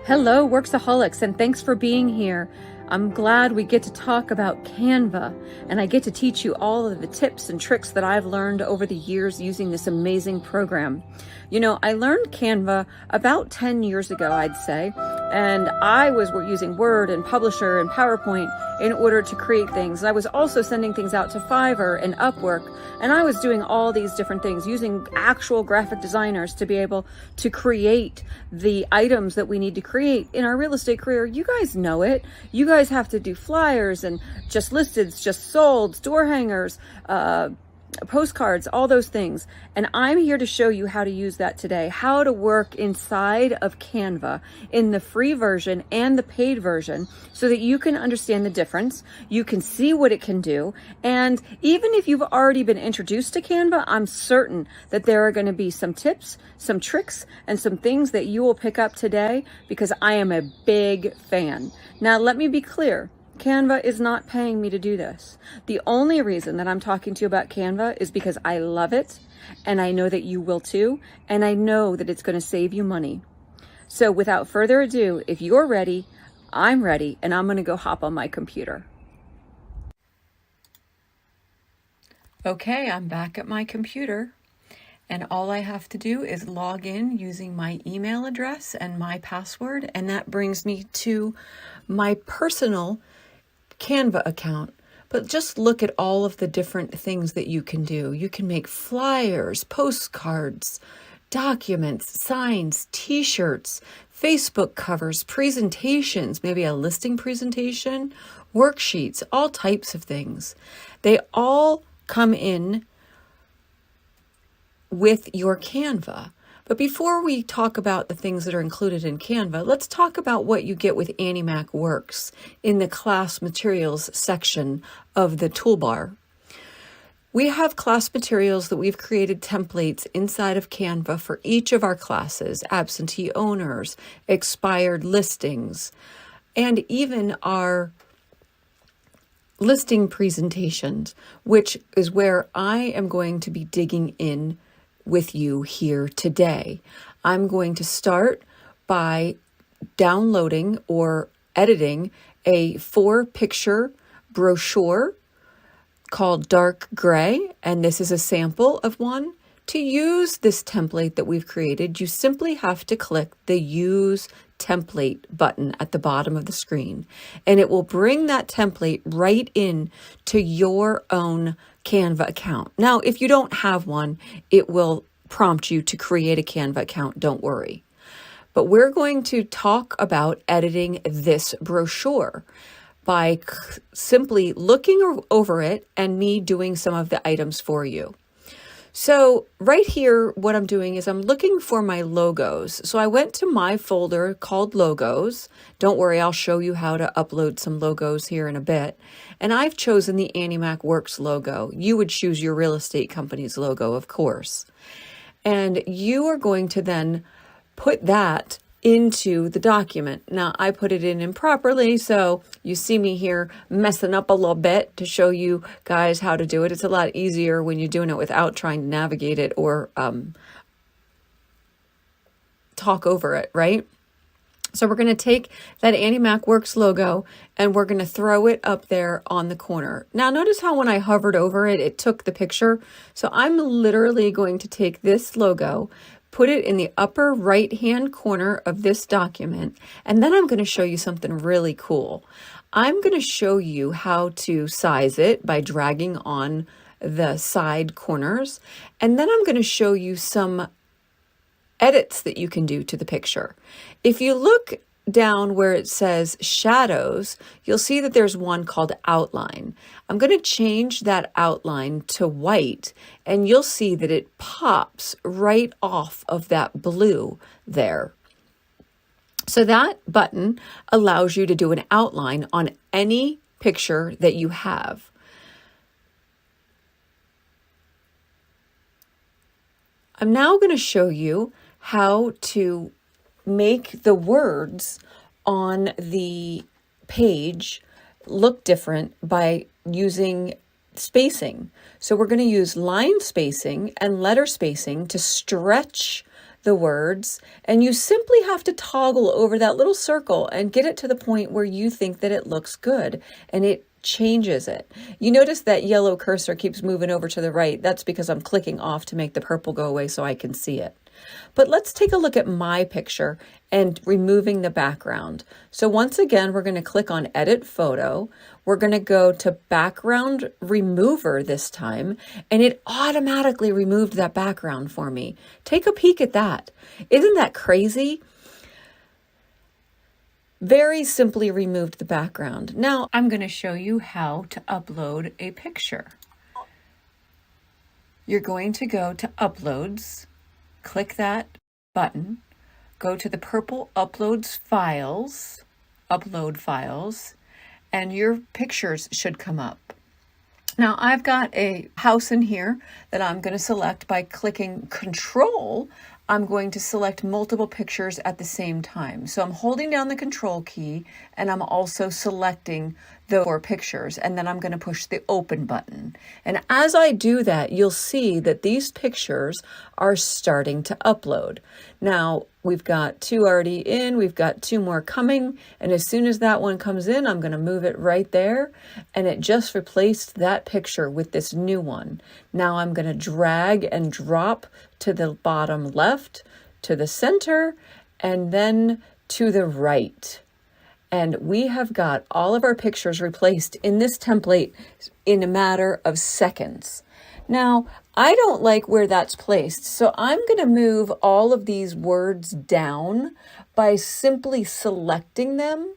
Hello, Worksaholics, and thanks for being here. I'm glad we get to talk about Canva, and I get to teach you all of the tips and tricks that I've learned over the years using this amazing program. You know, I learned Canva about 10 years ago, I'd say, and I was using Word and Publisher and PowerPoint in order to create things. I was also sending things out to Fiverr and Upwork, and I was doing all these different things using actual graphic designers to be able to create the items that we need to create in our real estate career. You guys know it. You guys have to do flyers and just listeds, just solds, door hangers, postcards, all those things. And I'm here to show you how to use that today, how to work inside of Canva in the free version and the paid version so that you can understand the difference. You can see what it can do. And even if you've already been introduced to Canva, I'm certain that there are going to be some tips, some tricks, and some things that you will pick up today because I am a big fan. Now, let me be clear. Canva is not paying me to do this. The only reason that I'm talking to you about Canva is because I love it, and I know that you will too, and I know that it's going to save you money. So without further ado, if you're ready, I'm ready, and I'm going to go hop on my computer. Okay, I'm back at my computer, and all I have to do is log in using my email address and my password, and that brings me to my personal Canva account. But just look at all of the different things that you can do. You can make flyers, postcards, documents, signs, t-shirts, Facebook covers, presentations, maybe a listing presentation, worksheets, all types of things. They all come in with your Canva. But before we talk about the things that are included in Canva, let's talk about what you get with AnnieMac Works in the class materials section of the toolbar. We have class materials that we've created templates inside of Canva for each of our classes, absentee owners, expired listings, and even our listing presentations, which is where I am going to be digging in with you here today. I'm going to start by downloading or editing a 4-picture brochure called Dark Gray, and this is a sample of one. To use this template that we've created, you simply have to click the Use Template button at the bottom of the screen, and it will bring that template right in to your own Canva account. Now, if you don't have one, it will prompt you to create a Canva account, don't worry. But we're going to talk about editing this brochure by simply looking over it and me doing some of the items for you. So right here, what I'm doing is I'm looking for my logos. So I went to my folder called Logos. Don't worry, I'll show you how to upload some logos here in a bit. And I've chosen the AnnieMac Works logo. You would choose your real estate company's logo, of course. And you are going to then put that into the document. Now, I put it in improperly, so you see me here messing up a little bit to show you guys how to do it. It's a lot easier when you're doing it without trying to navigate it or talk over it, right? So we're going to take that AnnieMac Works logo and we're going to throw it up there on the corner. Now, notice how when I hovered over it, it took the picture. So I'm literally going to take this logo, put it in the upper right-hand corner of this document, and then I'm going to show you something really cool. I'm going to show you how to size it by dragging on the side corners, and then I'm going to show you some edits that you can do to the picture. If you look down where it says shadows, you'll see that there's one called outline. I'm going to change that outline to white, and you'll see that it pops right off of that blue there. So that button allows you to do an outline on any picture that you have. I'm now going to show you how to make the words on the page look different by using spacing. So we're going to use line spacing and letter spacing to stretch the words, and you simply have to toggle over that little circle and get it to the point where you think that it looks good, and it changes it. You notice that yellow cursor keeps moving over to the right. That's because I'm clicking off to make the purple go away so I can see it. But let's take a look at my picture and removing the background. So once again, we're going to click on Edit Photo. We're going to go to Background Remover this time, and it automatically removed that background for me. Take a peek at that. Isn't that crazy? Very simply removed the background. Now I'm going to show you how to upload a picture. You're going to go to Uploads, click that button, go to the purple Upload Files, and your pictures should come up. Now I've got a house in here that I'm going to select by clicking Control. I'm going to select multiple pictures at the same time. So I'm holding down the Control key, and I'm also selecting the 4 pictures, and then I'm going to push the Open button. And as I do that, you'll see that these pictures are starting to upload. Now, we've got 2 already in, we've got 2 more coming, and as soon as that one comes in, I'm going to move it right there, and it just replaced that picture with this new one. Now I'm going to drag and drop to the bottom left, to the center, and then to the right. And we have got all of our pictures replaced in this template in a matter of seconds. Now, I don't like where that's placed, so I'm going to move all of these words down by simply selecting them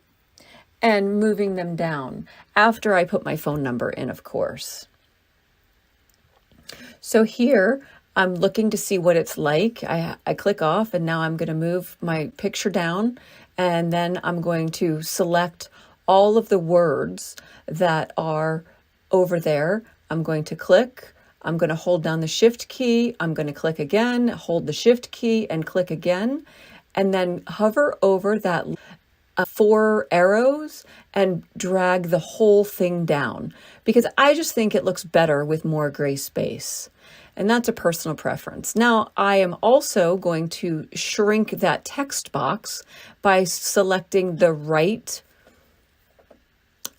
and moving them down after I put my phone number in, of course. So here, I'm looking to see what it's like. I click off, and now I'm going to move my picture down, and then I'm going to select all of the words that are over there. I'm going to click. I'm going to hold down the Shift key. I'm going to click again, hold the Shift key, and click again, and then hover over that 4 arrows and drag the whole thing down, because I just think it looks better with more gray space. And that's a personal preference. Now, I am also going to shrink that text box by selecting the right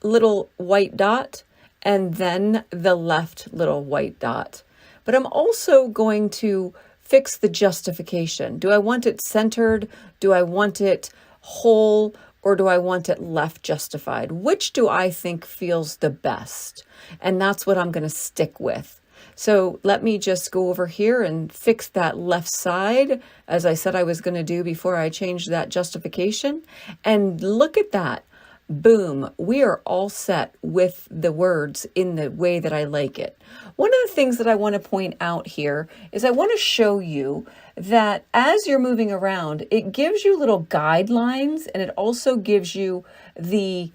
little white dot and then the left little white dot. But I'm also going to fix the justification. Do I want it centered? Do I want it whole? Or do I want it left justified? Which do I think feels the best? And that's what I'm going to stick with. So let me just go over here and fix that left side, as I said I was going to do before I changed that justification. And look at that. Boom, we are all set with the words in the way that I like it. One of the things that I want to point out here is I want to show you that as you're moving around, it gives you little guidelines, and it also gives you the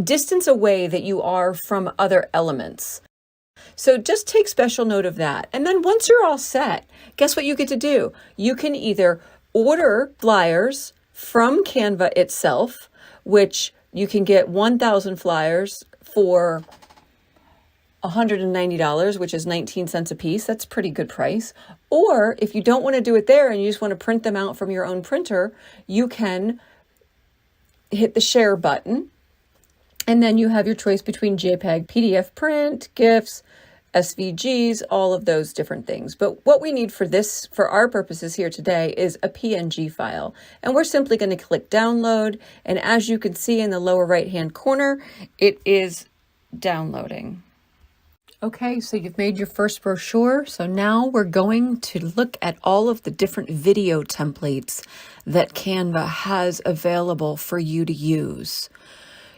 distance away that you are from other elements. So just take special note of that. And then once you're all set, guess what you get to do? You can either order flyers from Canva itself, which you can get 1,000 flyers for $190, which is 19 cents a piece. That's a pretty good price. Or if you don't want to do it there and you just want to print them out from your own printer, you can hit the share button. And then you have your choice between JPEG, PDF print, GIFs, SVGs, all of those different things. But what we need for this, for our purposes here today, is a PNG file. And we're simply going to click download. And as you can see in the lower right-hand corner, it is downloading. Okay, so you've made your first brochure. So now we're going to look at all of the different video templates that Canva has available for you to use.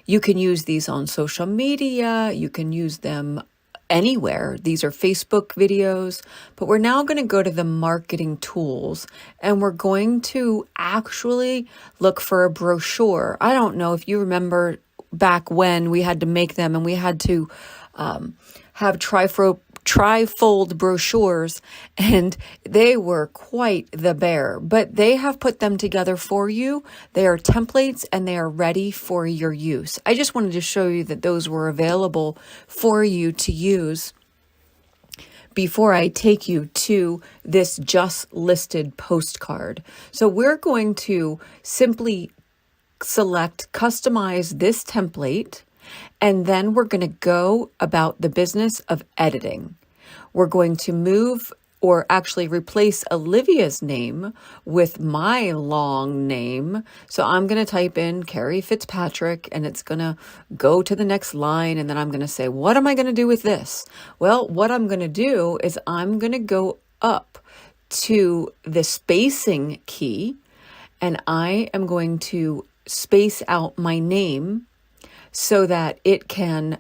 You can use these on social media. You can use them anywhere. These are Facebook videos, but we're now going to go to the marketing tools, and we're going to actually look for a brochure. I don't know if you remember back when we had to make them, and we had to have trifold brochures, and they were quite the bear, but they have put them together for you. They are templates and they are ready for your use. I just wanted to show you that those were available for you to use before I take you to this just listed postcard. So we're going to simply select customize this template, and then we're going to go about the business of editing. We're going to move or actually replace Olivia's name with my long name. So I'm going to type in Carrie Fitzpatrick, and it's going to go to the next line. And then I'm going to say, what am I going to do with this? Well, what I'm going to do is I'm going to go up to the spacing key, and I am going to space out my name so that it can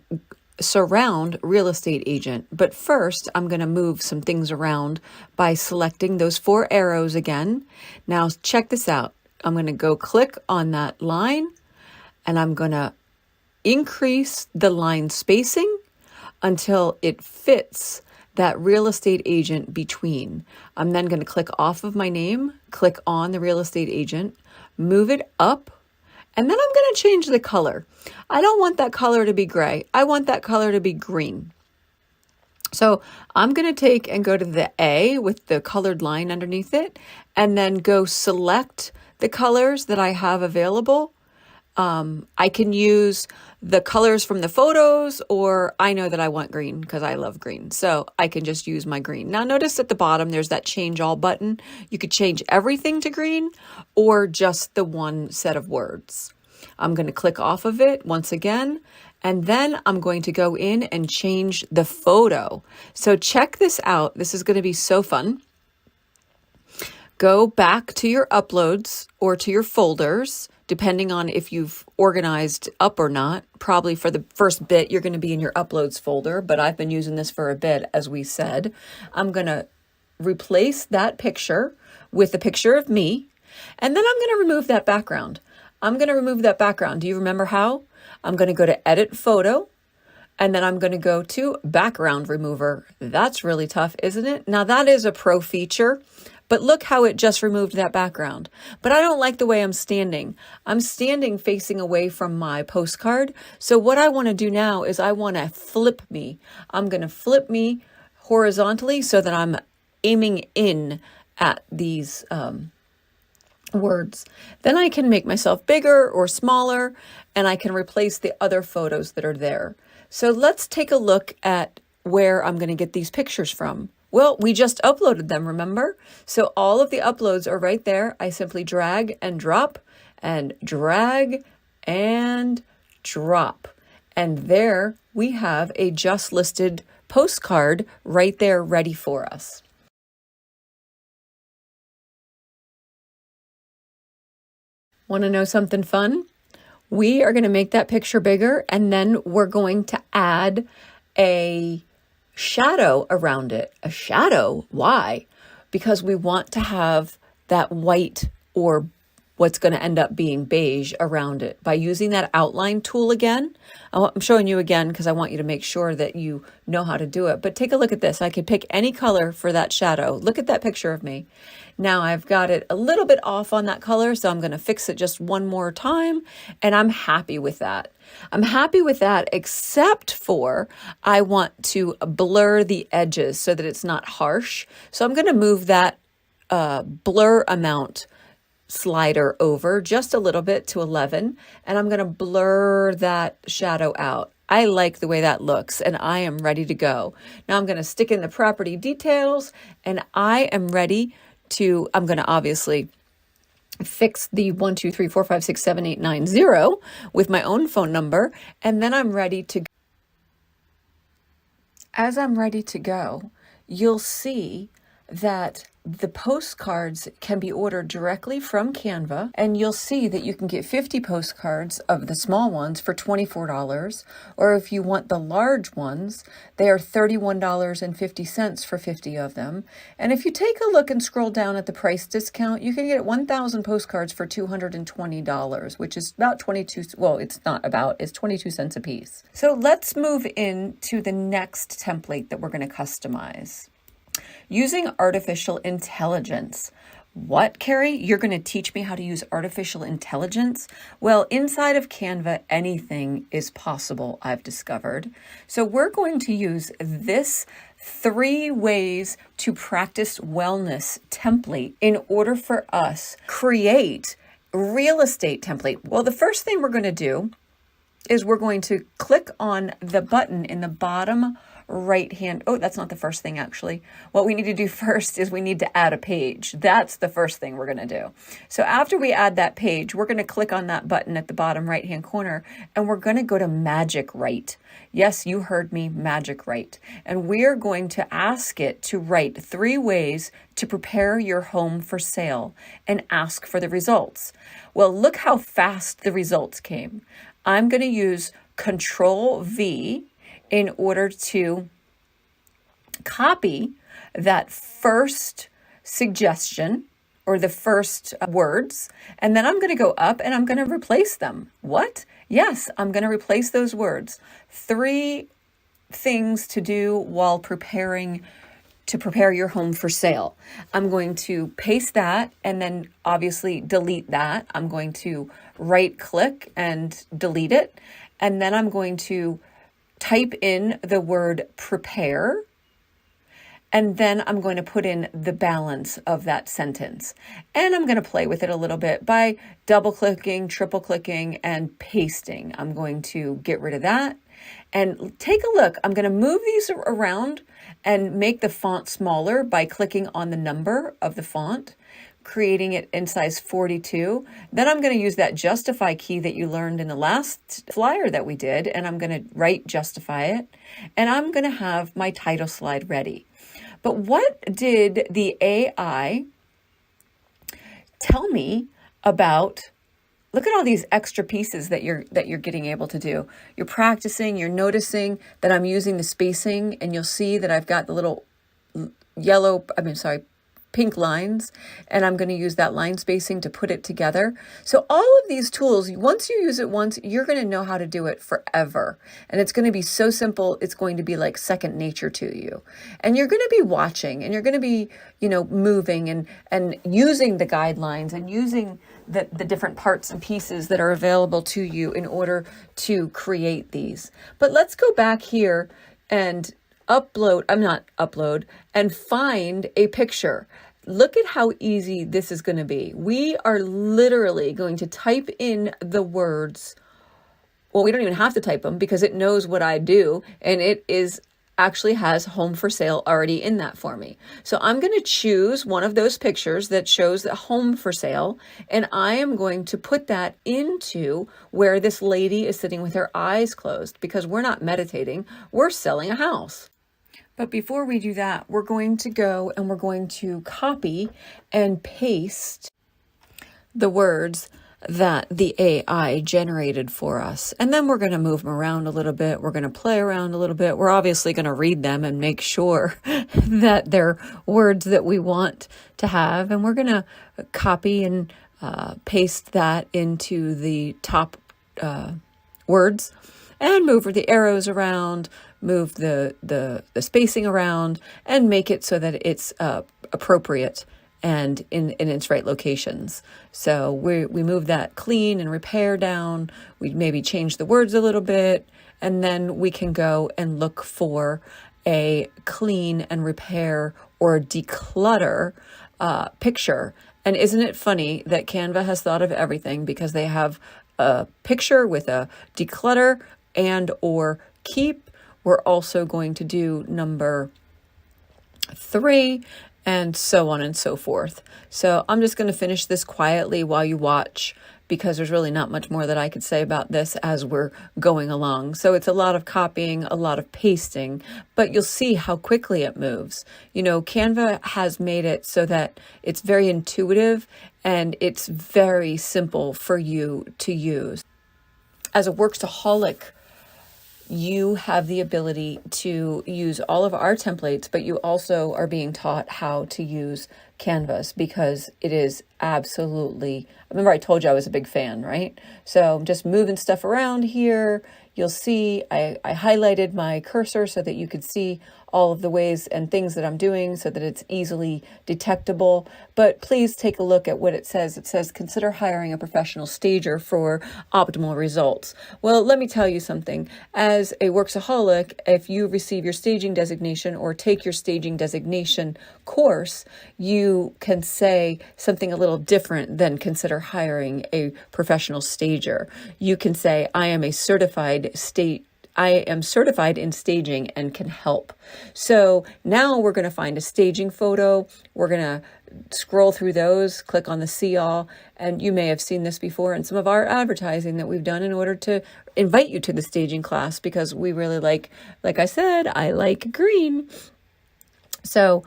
surround real estate agent. But first, I'm going to move some things around by selecting those 4 arrows again. Now, check this out. I'm going to go click on that line, and I'm going to increase the line spacing until it fits that real estate agent between. I'm then going to click off of my name, click on the real estate agent, move it up, and then I'm going to change the color. I don't want that color to be gray. I want that color to be green. So I'm going to take and go to the A with the colored line underneath it, and then go select the colors that I have available. I can use the colors from the photos, or I know that I want green because I love green. So I can just use my green. Now notice at the bottom, there's that change all button. You could change everything to green or just the one set of words. I'm going to click off of it once again, and then I'm going to go in and change the photo. So check this out. This is going to be so fun. Go back to your uploads or to your folders, depending on if you've organized up or not. Probably for the first bit, you're going to be in your uploads folder, but I've been using this for a bit, as we said. I'm going to replace that picture with a picture of me, and then I'm going to remove that background. Do you remember how? I'm going to go to Edit Photo, and then I'm going to go to Background Remover. That's really tough, isn't it? Now that is a pro feature, but look how it just removed that background. But I don't like the way I'm standing. I'm standing facing away from my postcard. So what I want to do now is I want to flip me. I'm going to flip me horizontally so that I'm aiming in at these words. Then I can make myself bigger or smaller, and I can replace the other photos that are there. So let's take a look at where I'm going to get these pictures from. Well, we just uploaded them, remember? So all of the uploads are right there. I simply drag and drop and drag and drop. And there we have a just listed postcard right there ready for us. Want to know something fun? We are going to make that picture bigger, and then we're going to add a shadow around it. A shadow? Why? Because we want to have that white, or what's going to end up being beige, around it. By using that outline tool again, I'm showing you again because I want you to make sure that you know how to do it. But take a look at this. I could pick any color for that shadow. Look at that picture of me. Now I've got it a little bit off on that color, so I'm going to fix it just one more time, and I'm happy with that. I'm happy with that, except for I want to blur the edges so that it's not harsh. So I'm going to move that blur amount slider over just a little bit to 11, and I'm going to blur that shadow out. I like the way that looks, and I am ready to go. Now I'm going to stick in the property details, and I am ready to, I'm going to obviously fix the 1, 2, 3, 4, 5, 6, 7, 8, 9, 0 with my own phone number, and then I'm ready to go. As I'm ready to go, you'll see that the postcards can be ordered directly from Canva, and you'll see that you can get 50 postcards of the small ones for $24, or if you want the large ones, they are $31.50 for 50 of them. And if you take a look and scroll down at the price discount, you can get 1,000 postcards for $220, which is about 22, well, it's not about, it's 22 cents a piece. So let's move into the next template that we're going to customize. Using artificial intelligence, What, Carrie? You're going to teach me how to use artificial intelligence? Well, inside of Canva, anything is possible, I've discovered. So we're going to use this 3 ways to practice wellness template in order for us create real estate template. Well, the first thing we're going to do is we're going to click on the button in the bottom right hand. Oh, that's not the first thing actually. What we need to do first is we need to add a page. That's the first thing we're going to do. So after we add that page, we're going to click on that button at the bottom right hand corner and we're going to go to Magic Write. Yes, you heard me, Magic Write. And we're going to ask it to write 3 ways to prepare your home for sale and ask for the results. Well, look how fast the results came. I'm going to use Control V in order to copy that first suggestion or the first words, and then I'm going to go up and I'm going to replace them. What? Yes, I'm going to replace those words. 3 things to do while preparing to prepare your home for sale. I'm going to paste that and then obviously delete that. I'm going to right click and delete it. And then I'm going to type in the word prepare. And then I'm going to put in the balance of that sentence. And I'm going to play with it a little bit by double clicking, triple clicking, and pasting. I'm going to get rid of that. And take a look. I'm going to move these around and make the font smaller by clicking on the number of the font, creating it in size 42. Then I'm going to use that justify key that you learned in the last flyer that we did, and I'm going to right justify it. And I'm going to have my title slide ready. But what did the AI tell me about? Look at all these extra pieces that you're getting able to do. You're practicing, you're noticing that I'm using the spacing, and you'll see that I've got the little pink lines, and I'm going to use that line spacing to put it together. So all of these tools, once you use it once, you're going to know how to do it forever. And it's going to be so simple, it's going to be like second nature to you. And you're going to be watching, and you're going to be, moving and using the guidelines and using the different parts and pieces that are available to you in order to create these. But let's go back here and and find a picture. Look at how easy this is going to be. We are literally going to type in the words. Well, we don't even have to type them because it knows what I do, and it actually has home for sale already in that for me. So I'm going to choose one of those pictures that shows the home for sale, and I am going to put that into where this lady is sitting with her eyes closed, because we're not meditating, we're selling a house. But before we do that, we're going to go and we're going to copy and paste the words that the AI generated for us. And then we're going to move them around a little bit. We're going to play around a little bit. We're obviously going to read them and make sure that they're words that we want to have. And we're going to copy and paste that into the top words and move the arrows around, move the spacing around, and make it so that it's appropriate and in its right locations. So we move that clean and repair down. We maybe change the words a little bit, and then we can go and look for a clean and repair or declutter picture. And isn't it funny that Canva has thought of everything, because they have a picture with a declutter and or keep. We're also going to do number 3, and so on and so forth. So I'm just going to finish this quietly while you watch, because there's really not much more that I could say about this as we're going along. So it's a lot of copying, a lot of pasting, but you'll see how quickly it moves. Canva has made it so that it's very intuitive and it's very simple for you to use. As a workaholic, you have the ability to use all of our templates, but you also are being taught how to use canvas because it is absolutely, remember I told you I was a big fan, right? So I'm just moving stuff around here. You'll see I highlighted my cursor so that you could see all of the ways and things that I'm doing so that it's easily detectable. But please take a look at what it says. It says, consider hiring a professional stager for optimal results. Well, let me tell you something. As a workaholic, if you receive your staging designation or take your staging designation course, you can say something a little different than consider hiring a professional stager. You can say, I am certified in staging and can help. So now we're going to find a staging photo. We're going to scroll through those, click on the see all, and you may have seen this before in some of our advertising that we've done in order to invite you to the staging class, because we really like I said, I like green. So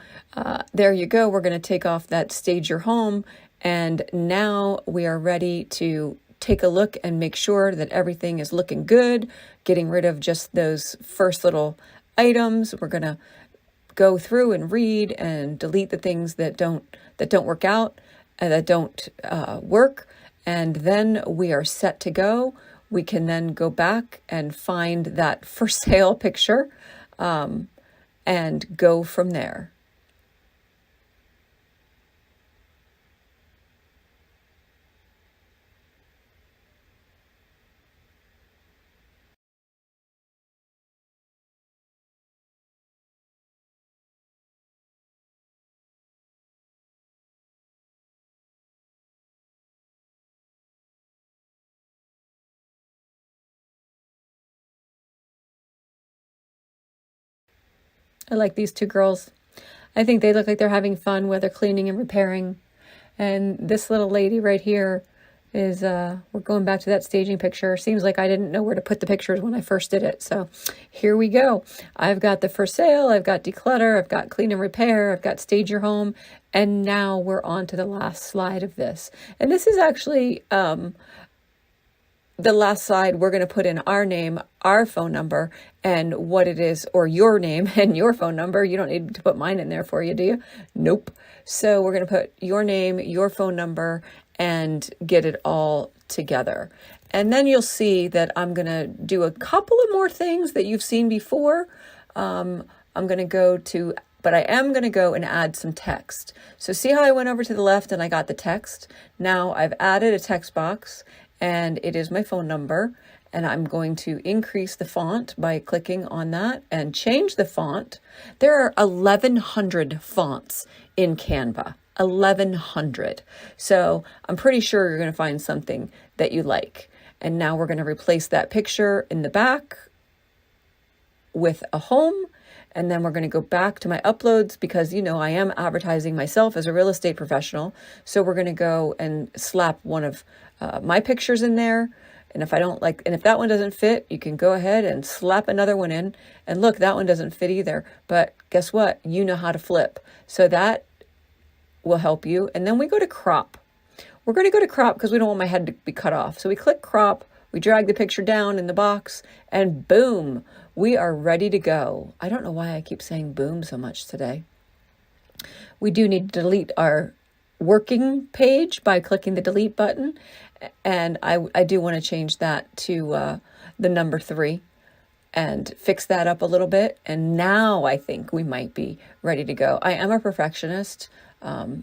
there you go. We're going to take off that stage your home, and now we are ready to take a look and make sure that everything is looking good, getting rid of just those first little items. We're going to go through and read and delete the things that don't work out and that don't work. And then we are set to go. We can then go back and find that for sale picture and go from there. I like these two girls. I think they look like they're having fun while they're cleaning and repairing. And this little lady right here is, we're going back to that staging picture. Seems like I didn't know where to put the pictures when I first did it. So here we go. I've got the for sale, I've got declutter, I've got clean and repair, I've got stage your home. And now we're on to the last slide of this. And this is actually, the last slide. We're going to put in our name, our phone number, and what it is, or your name and your phone number. You don't need to put mine in there for you, do you? Nope. So we're going to put your name, your phone number, and get it all together. And then you'll see that I'm going to do a couple of more things that you've seen before. I'm going to go to, but I am going to go and add some text. So see how I went over to the left and I got the text? Now I've added a text box, and it is my phone number, and I'm going to increase the font by clicking on that and change the font. There are 1,100 fonts in Canva, 1,100. So I'm pretty sure you're going to find something that you like. And now we're going to replace that picture in the back with a home. And then we're going to go back to my uploads because, you know, I am advertising myself as a real estate professional. So we're going to go and slap one of my pictures in there. And if I don't like, and if that one doesn't fit, you can go ahead and slap another one in. And look, that one doesn't fit either. But guess what? You know how to flip. So that will help you. And then we go to crop. We're going to go to crop because we don't want my head to be cut off. So we click crop. We drag the picture down in the box, and boom, we are ready to go. I don't know why I keep saying boom so much today. We do need to delete our working page by clicking the delete button. And I do want to change that to the number 3 and fix that up a little bit. And now I think we might be ready to go. I am a perfectionist.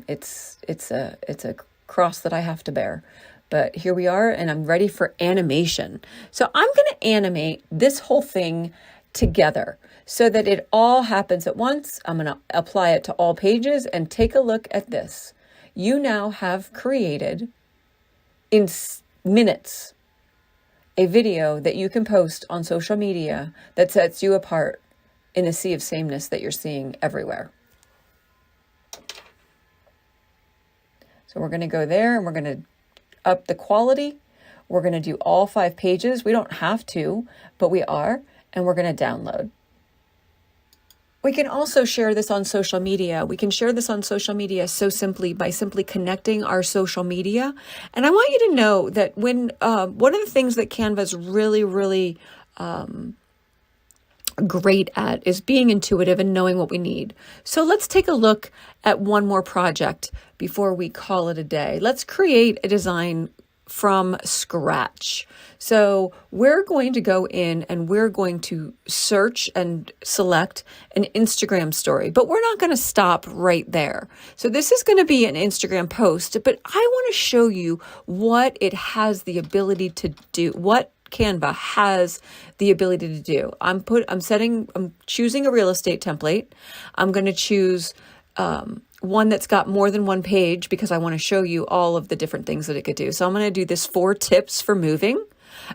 It's a cross that I have to bear. But here we are, and I'm ready for animation. So I'm going to animate this whole thing together so that it all happens at once. I'm going to apply it to all pages, and take a look at this. You now have created in minutes a video that you can post on social media that sets you apart in a sea of sameness that you're seeing everywhere. So we're going to go there, and we're going to up the quality. We're going to do all 5 pages. We don't have to, but we are, and we're going to download. We can also share this on social media. We can share this on social media so simply by simply connecting our social media. And I want you to know that when one of the things that Canva is really great at is being intuitive and knowing what we need. So let's take a look at one more project before we call it a day. Let's create a design from scratch. So we're going to go in and we're going to search and select an Instagram story, but we're not going to stop right there. So this is going to be an Instagram post, but I want to show you what it has the ability to do, what Canva has the ability to do. I'm choosing a real estate template. I'm going to choose one that's got more than one page because I want to show you all of the different things that it could do. So I'm going to do this 4 tips for moving.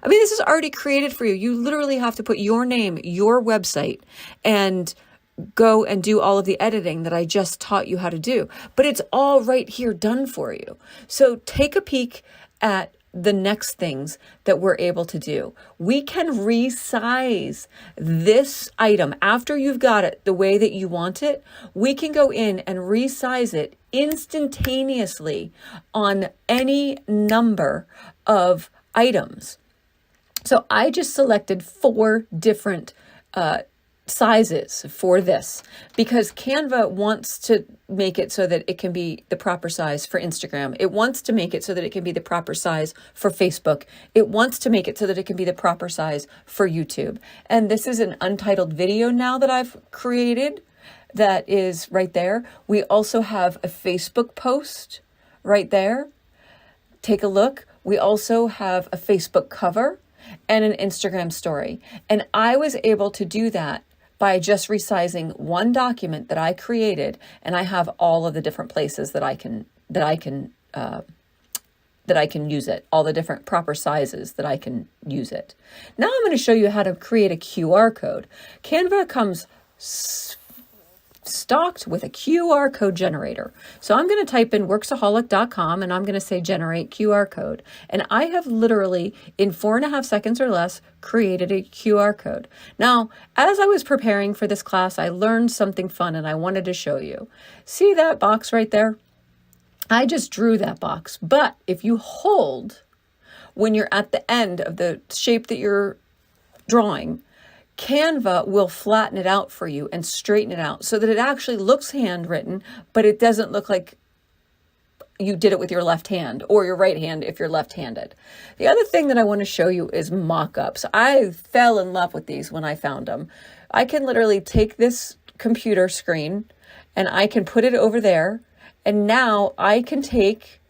I mean, this is already created for you. You literally have to put your name, your website, and go and do all of the editing that I just taught you how to do. But it's all right here done for you. So take a peek at the next things that we're able to do. We can resize this item after you've got it the way that you want it. We can go in and resize it instantaneously on any number of items. So I just selected 4 different sizes for this because Canva wants to make it so that it can be the proper size for Instagram. It wants to make it so that it can be the proper size for Facebook. It wants to make it so that it can be the proper size for YouTube. And this is an untitled video now that I've created that is right there. We also have a Facebook post right there. Take a look. We also have a Facebook cover and an Instagram story. And I was able to do that by just resizing one document that I created, and I have all of the different places that I can use it, all the different proper sizes that I can use it. Now I'm going to show you how to create a QR code. Canva comes stocked with a QR code generator. So I'm going to type in worksaholic.com and I'm going to say generate QR code. And I have literally in 4.5 seconds or less created a QR code. Now, as I was preparing for this class, I learned something fun and I wanted to show you. See that box right there? I just drew that box. But if you hold when you're at the end of the shape that you're drawing, Canva will flatten it out for you and straighten it out so that it actually looks handwritten, but it doesn't look like you did it with your left hand or your right hand if you're left-handed. The other thing that I want to show you is mock-ups. I fell in love with these when I found them. I can literally take this computer screen and I can put it over there, and now I can take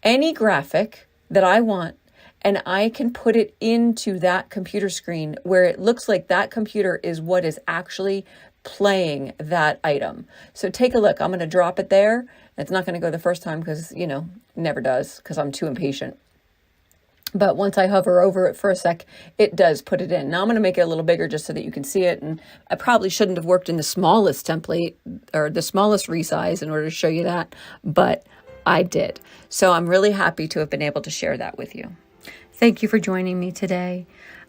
any graphic that I want and I can put it into that computer screen where it looks like that computer is what is actually playing that item. So take a look. I'm going to drop it there. It's not going to go the first time because, never does because I'm too impatient. But once I hover over it for a sec, it does put it in. Now I'm going to make it a little bigger just so that you can see it. And I probably shouldn't have worked in the smallest template or the smallest resize in order to show you that, but I did. So I'm really happy to have been able to share that with you. Thank you for joining me today.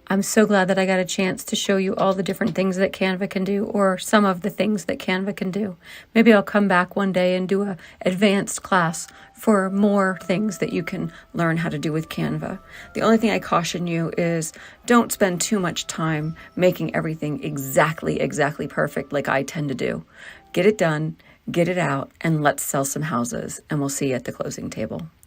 I'm so glad that I got a chance to show you all the different things that Canva can do, or some of the things that Canva can do. Maybe I'll come back one day and do an advanced class for more things that you can learn how to do with Canva. The only thing I caution you is don't spend too much time making everything exactly perfect like I tend to do. Get it done, get it out, and let's sell some houses, and we'll see you at the closing table.